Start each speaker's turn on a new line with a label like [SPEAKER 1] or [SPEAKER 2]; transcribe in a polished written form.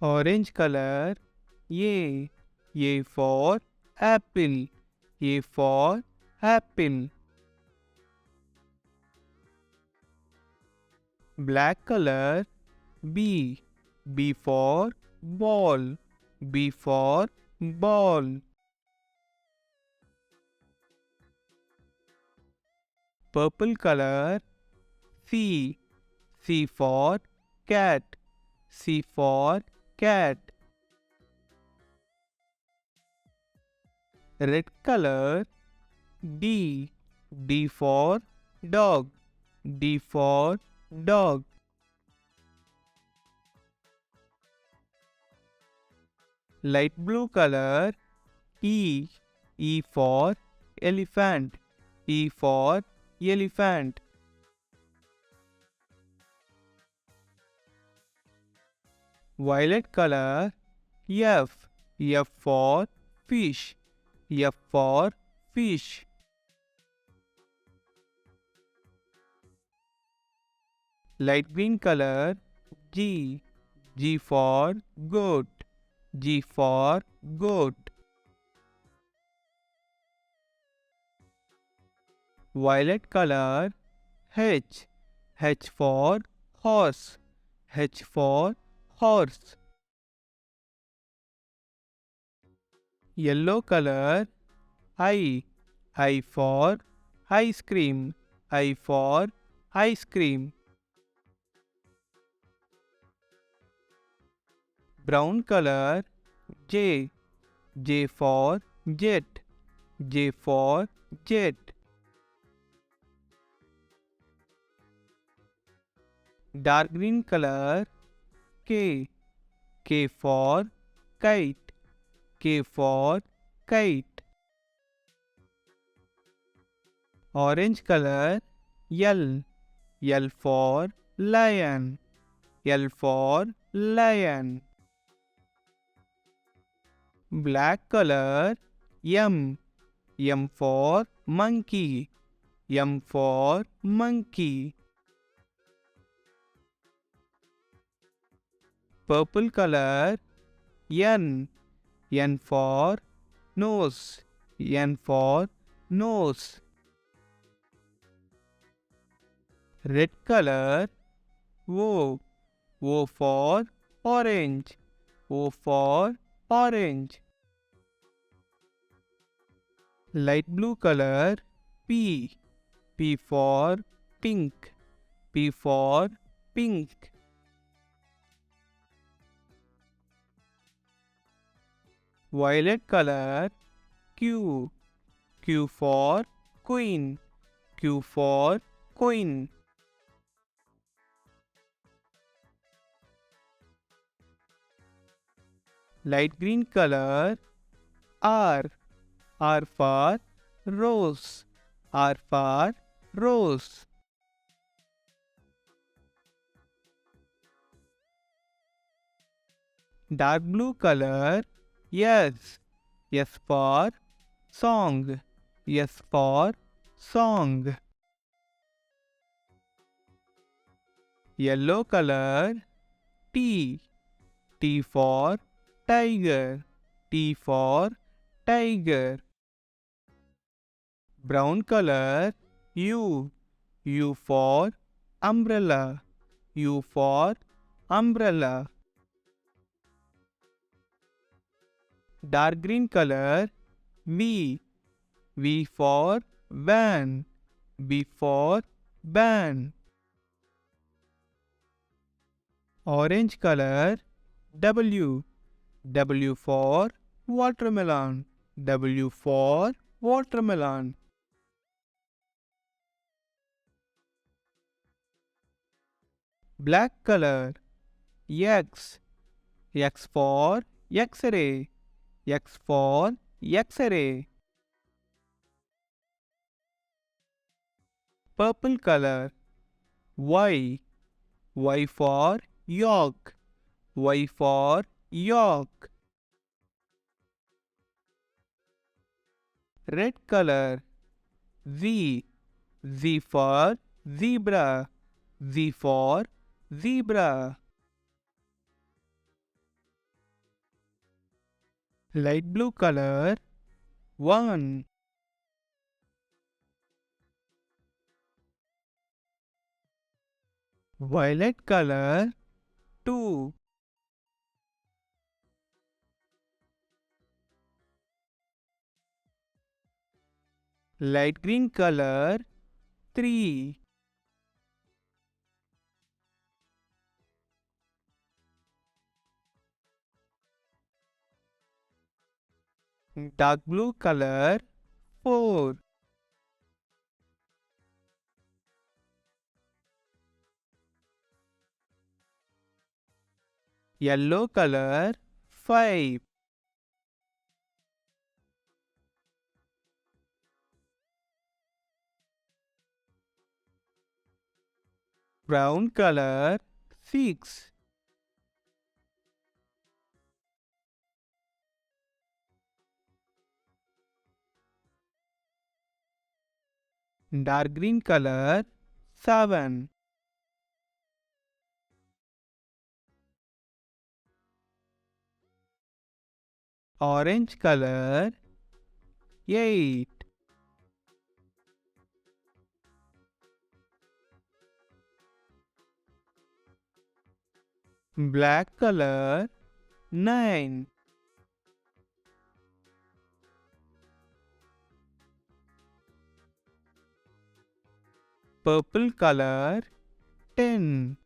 [SPEAKER 1] Orange color. A. A for apple. A for apple. Black color. B. B for ball. B for ball. Purple color. C. C for cat. C for cat. Red color. D. D for dog. D for dog. Light blue color. E. E for elephant. E for elephant. Violet color. F. F for fish. F for fish. Light green color. G. G for goat. G for goat. Violet color. H. H for horse. H for horse. Yellow color. I. I for ice cream. I for ice cream. Brown color. J. J for jet. J for jet. Dark green color. K. K for kite. K for kite. Orange color. L. L for lion. L for lion. Black color. M. M for monkey. M for monkey. Purple color. N. N for nose. N for nose. Red color. O. O for orange. O for orange. Light blue color. P. P for pink. P for pink. Violet color. Q. Q for queen. Q for queen. Light green color. R. R for rose. R for rose. Dark blue color. S. S for song. S for song. Yellow color. T. T for tiger. T for tiger. Brown color. U. U for umbrella. U for umbrella. Dark green color. V. V for van. V for van. Orange color. W. W for watermelon. W for watermelon. Black color. X. X for X-ray. X for X-ray. Purple color. Y. Y for York. Y for York. Red color. Z. Z for zebra. Z for zebra. Light blue color 1. Violet color 2. Light green color 3. Dark blue color 4. Yellow color 5. Brown color 6. Dark green color 7. Orange color 8. Black color 9. Purple color 10.